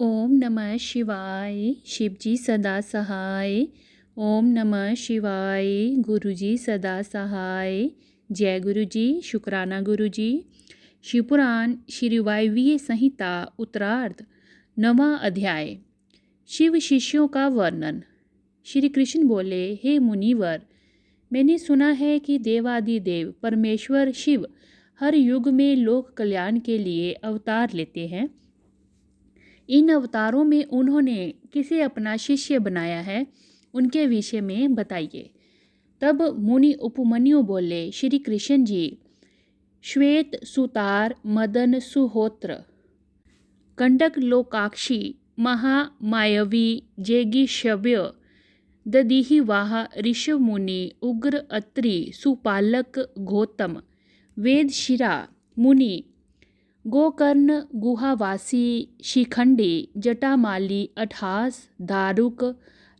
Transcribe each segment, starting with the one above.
ओम नमः शिवाय। शिवजी सदा सहाय। ओम नमः शिवाय। गुरुजी सदा सहाय। जय गुरुजी। शुक्राना गुरुजी। शिवपुराण श्री वायवीय संहिता उत्तरार्ध 9वां अध्याय। शिव शिष्यों का वर्णन। श्री कृष्ण बोले, हे मुनिवर, मैंने सुना है कि देवादिदेव परमेश्वर शिव हर युग में लोक कल्याण के लिए अवतार लेते हैं। इन अवतारों में उन्होंने किसे अपना शिष्य बनाया है, उनके विषय में बताइए। तब मुनि उपमन्यु बोले, श्री कृष्ण जी, श्वेत सुतार, मदन सुहोत्र, कंडक लोकाक्षी, महामायवी, जेगीशव्य, ददीहिवाह, ऋषभ मुनि, उग्र अत्रि, सुपालक, गौतम, वेदशिरा मुनि, गोकर्ण, गुहावासी, शिखंडी, जटामाली, अठास, दारुक,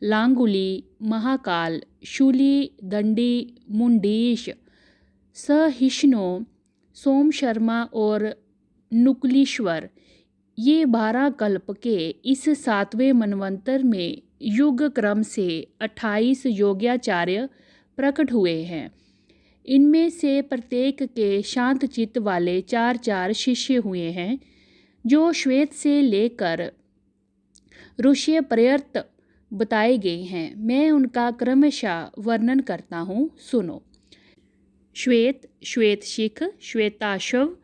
लांगुली, महाकाल, शूली, दंडी, मुंडीश, सहिष्णु, सोम शर्मा और नुकलीश्वर, ये 12 कल्प के इस 7वें मनवंतर में युग क्रम से 28 योग्याचार्य प्रकट हुए हैं। इनमें से प्रत्येक के शांत चित्त वाले 4 शिष्य हुए हैं, जो श्वेत से लेकर ऋष्य पर्यंत बताए गए हैं। मैं उनका क्रमशः वर्णन करता हूँ, सुनो। श्वेत, श्वेतशिख, श्वेताशव,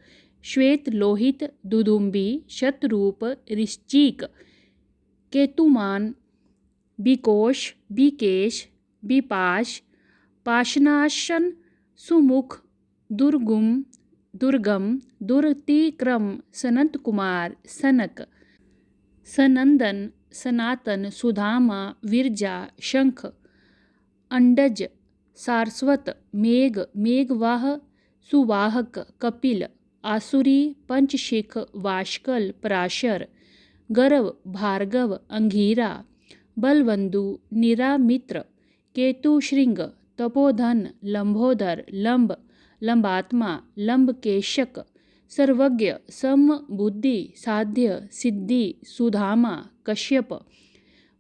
श्वेत लोहित, दुदुम्बी, शतरूप, ऋश्चिक, केतुमान, बिकोश, बिकेश, बिपाश, पाशनाशन, सुमुख, दुर्गम, दुर्तिक्रम, सनत कुमार, सनक, सनंदन, सनातन, सुधामा, विरजा, शंख, अंडज, सारस्वत, मेघ, मेघवाह, सुवाहक, कपिल, आसुरी, पंचशिख, वाष्कल, पराशर, गर्व, भार्गव, अंगीरा, बलवंदु, निरामित्र, केतुश्रृंग, तपोधन, लंबोदर, लंब, लंबात्मा, लंबकेशक, सर्वज्ञ, समबुद्धि, साध्य, सिद्धि, सुधामा, कश्यप,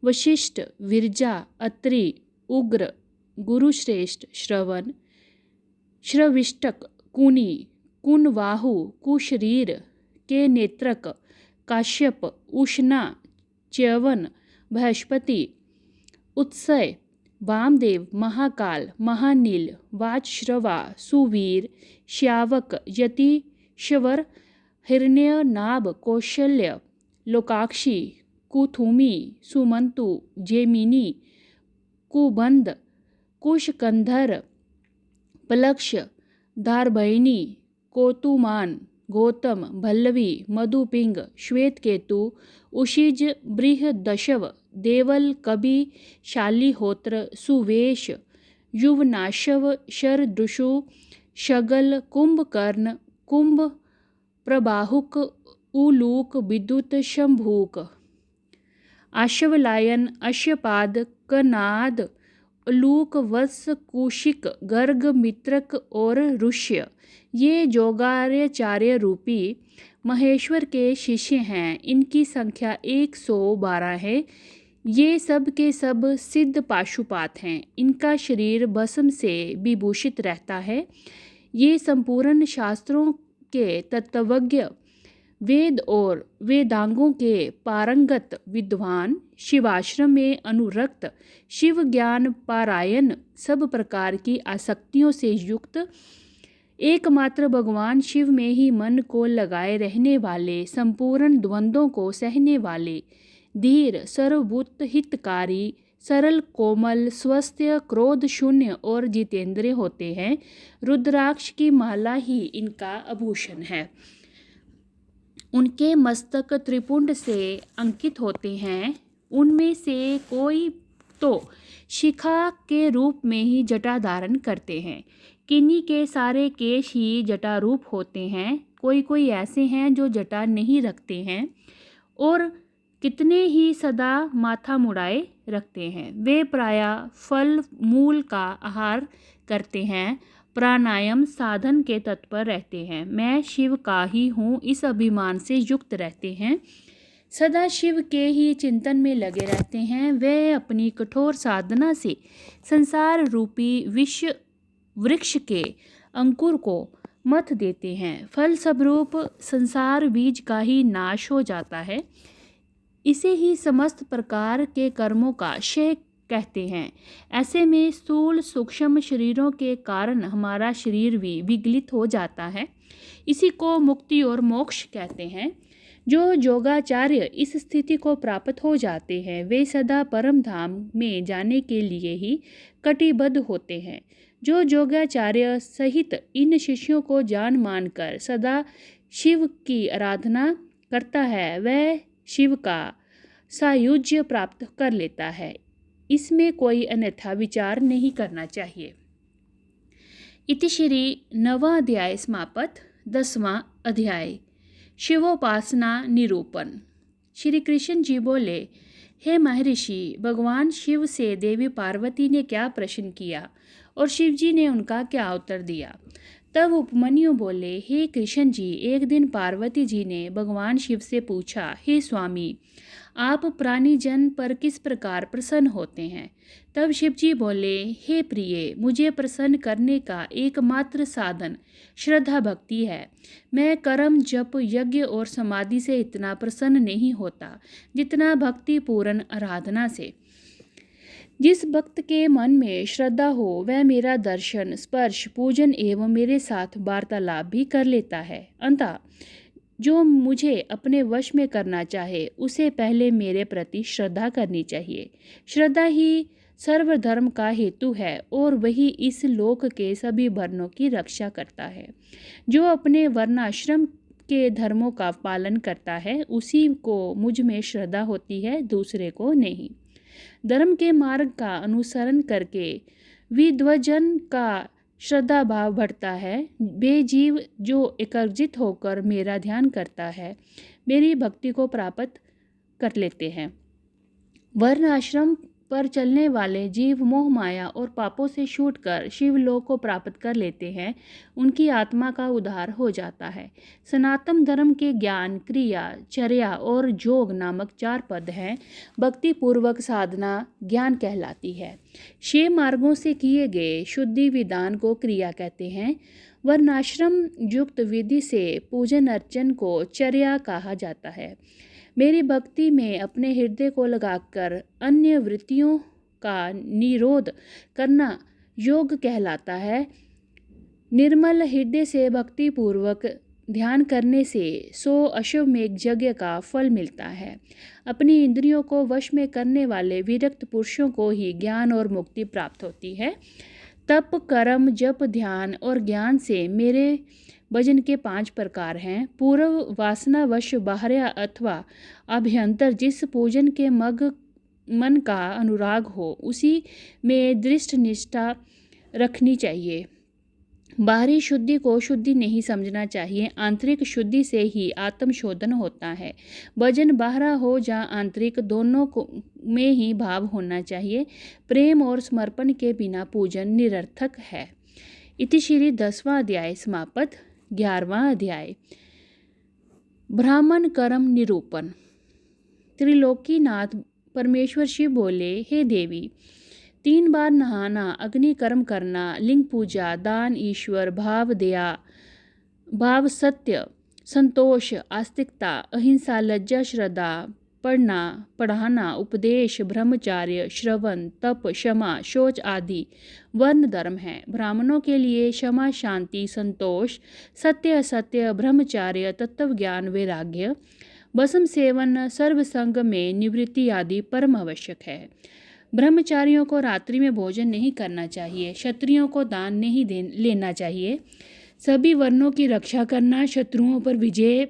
वशिष्ठ, विरजा, अत्रि, उग्र, गुरुश्रेष्ठ, श्रवण, श्रविष्टक, कुनी, कुनवाहु, कुशरीर, के नेत्रक, काश्यप, उष्णा, च्यवन, बृहस्पति, उत्सय, वामदेव, महाकाल, महानील, वाजश्रवा, सुवीर, श्यावक, यतीश्वर, हिरण्यनाभ, कौशल्य, लोकाक्षी, कुथुमी, सुमंतु, जेमिनी, कुबंध, कुशकंधर, पलक्ष, धारभैनी, कोतुमान, गौतम, भल्लवी, मधुपिंग, श्वेतकेतु, उशिज, बृहदशव, देवल, कवि, शालिहोत्र, सुवेश, युवनाशव, शरदृषु, शगल, कुंभकर्ण, कुंभ प्रबाहुक, उलूक, विद्युत, शंभूक, आशवलायन, अश्वपाद, कनाद, उलूक, वत्स, कुशिक, गर्ग, मित्रक और ऋष्य, ये जोगार्याचार्य रूपी महेश्वर के शिष्य हैं। इनकी संख्या 112 है। ये सब के सब सिद्ध पाशुपात हैं। इनका शरीर भस्म से विभूषित रहता है। ये संपूर्ण शास्त्रों के तत्वज्ञ, वेद और वेदांगों के पारंगत विद्वान, शिवाश्रम में अनुरक्त, शिव ज्ञान पारायण, सब प्रकार की आसक्तियों से युक्त, एकमात्र भगवान शिव में ही मन को लगाए रहने वाले, संपूर्ण द्वंद्वों को सहने वाले, धीर, सर्वभूत हितकारी, सरल, कोमल, स्वस्थ, क्रोध शून्य और जितेंद्रिय होते हैं। रुद्राक्ष की माला ही इनका आभूषण है। उनके मस्तक त्रिपुंड से अंकित होते हैं। उनमें से कोई तो शिखा के रूप में ही जटा धारण करते हैं। किन्हीं के सारे केश ही जटा रूप होते हैं। कोई कोई ऐसे हैं जो जटा नहीं रखते हैं और कितने ही सदा माथा मुड़ाए रखते हैं। वे प्रायः फल मूल का आहार करते हैं, प्राणायाम साधन के तत्पर रहते हैं। मैं शिव का ही हूँ, इस अभिमान से युक्त रहते हैं। सदा शिव के ही चिंतन में लगे रहते हैं। वे अपनी कठोर साधना से संसार रूपी विश्व वृक्ष के अंकुर को मत देते हैं। फल स्वरूप संसार बीज का ही नाश हो जाता है। इसे ही समस्त प्रकार के कर्मों का क्षय कहते हैं। ऐसे में स्थूल सूक्ष्म शरीरों के कारण हमारा शरीर भी विगलित हो जाता है। इसी को मुक्ति और मोक्ष कहते हैं। जो योगाचार्य इस स्थिति को प्राप्त हो जाते हैं वे सदा परम धाम में जाने के लिए ही कटिबद्ध होते हैं। जो योगाचार्य सहित इन शिष्यों को जान मानकर सदा शिव की आराधना करता है वह शिव का सायुज्य प्राप्त कर लेता है। इसमें कोई अन्यथा विचार नहीं करना चाहिए। इति श्री नवाध्याय समापत। 10वां अध्याय शिवोपासना निरूपण। श्री कृष्ण जी बोले, हे महर्षि, भगवान शिव से देवी पार्वती ने क्या प्रश्न किया और शिव जी ने उनका क्या उत्तर दिया। तब उपमन्यु बोले, हे कृष्ण जी, एक दिन पार्वती जी ने भगवान शिव से पूछा, हे स्वामी, आप प्राणी जन पर किस प्रकार प्रसन्न होते हैं। तब शिव जी बोले, हे प्रिय, मुझे प्रसन्न करने का एकमात्र साधन श्रद्धा भक्ति है। मैं कर्म जप यज्ञ और समाधि से इतना प्रसन्न नहीं होता जितना भक्ति पूर्ण आराधना से। जिस भक्त के मन में श्रद्धा हो वह मेरा दर्शन स्पर्श पूजन एवं मेरे साथ वार्तालाप भी कर लेता है। अतः जो मुझे अपने वश में करना चाहे उसे पहले मेरे प्रति श्रद्धा करनी चाहिए। श्रद्धा ही सर्वधर्म का हेतु है और वही इस लोक के सभी वर्णों की रक्षा करता है। जो अपने वर्णाश्रम के धर्मों का पालन करता है उसी को मुझ में श्रद्धा होती है, दूसरे को नहीं। धर्म के मार्ग का अनुसरण करके विद्वजन का श्रद्धा भाव बढ़ता है। बेजीव जो एकाग्रचित होकर मेरा ध्यान करता है मेरी भक्ति को प्राप्त कर लेते हैं। वर्ण आश्रम पर चलने वाले जीव मोह माया और पापों से छूटकर शिवलोक को प्राप्त कर लेते हैं। उनकी आत्मा का उद्धार हो जाता है। सनातन धर्म के ज्ञान क्रिया चर्या और योग नामक 4 पद हैं। भक्ति पूर्वक साधना ज्ञान कहलाती है। 6 मार्गों से किए गए शुद्धि विधान को क्रिया कहते हैं। वर्णाश्रम युक्त विधि से पूजन अर्चन को चर्या कहा जाता है। मेरी भक्ति में अपने हृदय को लगाकर अन्य वृत्तियों का निरोध करना योग कहलाता है। निर्मल हृदय से भक्ति पूर्वक ध्यान करने से 100 अश्वमेध यज्ञ का फल मिलता है। अपनी इंद्रियों को वश में करने वाले विरक्त पुरुषों को ही ज्ञान और मुक्ति प्राप्त होती है। तप कर्म जप ध्यान और ज्ञान से मेरे भजन के 5 प्रकार हैं। पूर्व वासनावश बाह्य अथवा अभ्यंतर जिस पूजन के मन का अनुराग हो उसी में दृष्ट निष्ठा रखनी चाहिए। बाहरी शुद्धि को शुद्धि नहीं समझना चाहिए। आंतरिक शुद्धि से ही आत्मशोधन होता है। भजन बाहरा हो या आंतरिक दोनों में ही भाव होना चाहिए। प्रेम और समर्पण के बिना पूजन निरर्थक है। इति श्री 10वां अध्याय समापत। 11वां अध्याय ब्राह्मण कर्म निरूपण। त्रिलोकीनाथ परमेश्वर शिव बोले, हे देवी, 3 बार नहाना, अग्नि कर्म करना, लिंग पूजा, दान, ईश्वर भाव, दया भाव, सत्य, संतोष, आस्तिकता, अहिंसा, लज्जा, श्रद्धा, पढ़ना पढ़ाना, उपदेश, ब्रह्मचार्य, श्रवण, तप, क्षमा, शौच आदि वर्ण धर्म हैं। ब्राह्मणों के लिए क्षमा, शांति, संतोष, सत्य, असत्य, ब्रह्मचार्य, तत्व ज्ञान, वैराग्य, भस्म सेवन, सर्वसंग में निवृत्ति आदि परम आवश्यक है। ब्रह्मचारियों को रात्रि में भोजन नहीं करना चाहिए। क्षत्रियों को दान नहीं लेना चाहिए। सभी वर्णों की रक्षा करना, शत्रुओं पर विजय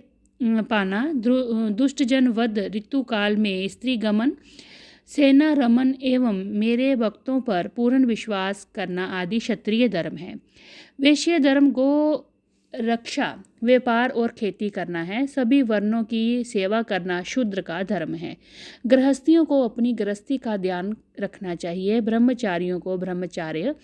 पाना, दुष्टजन वध, ऋतुकाल में स्त्री गमन, सेना रमन एवं मेरे भक्तों पर पूर्ण विश्वास करना आदि क्षत्रिय धर्म है। वैश्य धर्म गो रक्षा, व्यापार और खेती करना है। सभी वर्णों की सेवा करना शूद्र का धर्म है। गृहस्थियों को अपनी गृहस्थी का ध्यान रखना चाहिए। ब्रह्मचारियों को ब्रह्मचार्य,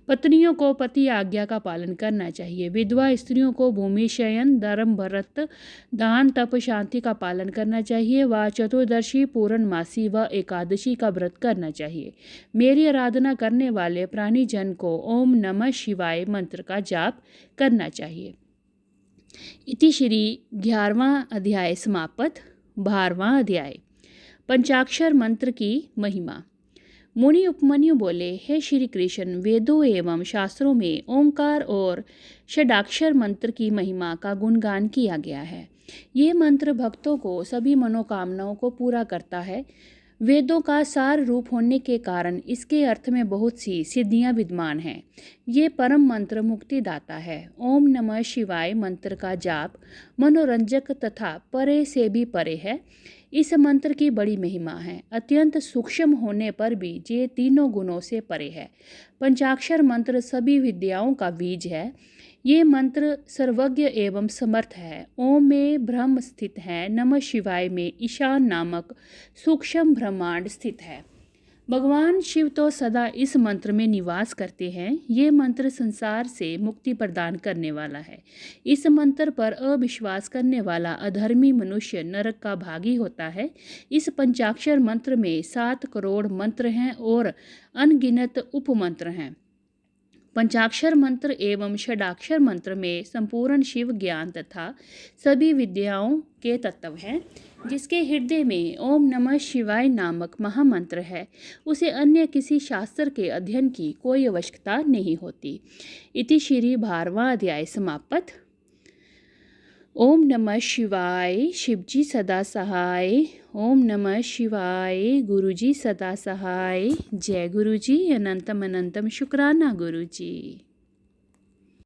पत्नियों को पति आज्ञा का पालन करना चाहिए। विधवा स्त्रियों को भूमि शयन, धर्म, व्रत, दान, तप, शांति का पालन करना चाहिए। व चतुर्दशी, पूर्णमासी व एकादशी का व्रत करना चाहिए। मेरी आराधना करने वाले प्राणी जन को ओम नमः शिवाय मंत्र का जाप करना चाहिए। इति श्री 11वां अध्याय समाप्त। 12वां अध्याय पंचाक्षर मंत्र की महिमा। मुनि उपमन्यु बोले, हे श्री कृष्ण, वेदों एवं शास्त्रों में ओंकार और षडाक्षर मंत्र की महिमा का गुणगान किया गया है। ये मंत्र भक्तों को सभी मनोकामनाओं को पूरा करता है। वेदों का सार रूप होने के कारण इसके अर्थ में बहुत सी सिद्धियां विद्यमान हैं। ये परम मंत्र मुक्तिदाता है। ओम नमः शिवाय मंत्र का जाप मनोरंजक तथा परे से भी परे है। इस मंत्र की बड़ी महिमा है। अत्यंत सूक्ष्म होने पर भी ये तीनों गुणों से परे है। पंचाक्षर मंत्र सभी विद्याओं का बीज है। ये मंत्र सर्वज्ञ एवं समर्थ है। ओम में ब्रह्म स्थित है। नमः शिवाय में ईशान नामक सूक्ष्म ब्रह्मांड स्थित है। भगवान शिव तो सदा इस मंत्र में निवास करते हैं। ये मंत्र संसार से मुक्ति प्रदान करने वाला है। इस मंत्र पर अविश्वास करने वाला अधर्मी मनुष्य नरक का भागी होता है। इस पंचाक्षर मंत्र में 7 करोड़ मंत्र हैं और अनगिनत उपमंत्र हैं। पंचाक्षर मंत्र एवं षडाक्षर मंत्र में संपूर्ण शिव ज्ञान तथा सभी विद्याओं के तत्व हैं। जिसके हृदय में ओम नमः शिवाय नामक महामंत्र है, उसे अन्य किसी शास्त्र के अध्ययन की कोई आवश्यकता नहीं होती। इति श्री 12वां अध्याय समाप्त। ओम नमः शिवाय, शिवजी सदा सहाय। ओम नमः शिवाय, गुरुजी सदा सहाय। जय गुरुजी, अनंतम अनंतम शुक्राना गुरुजी।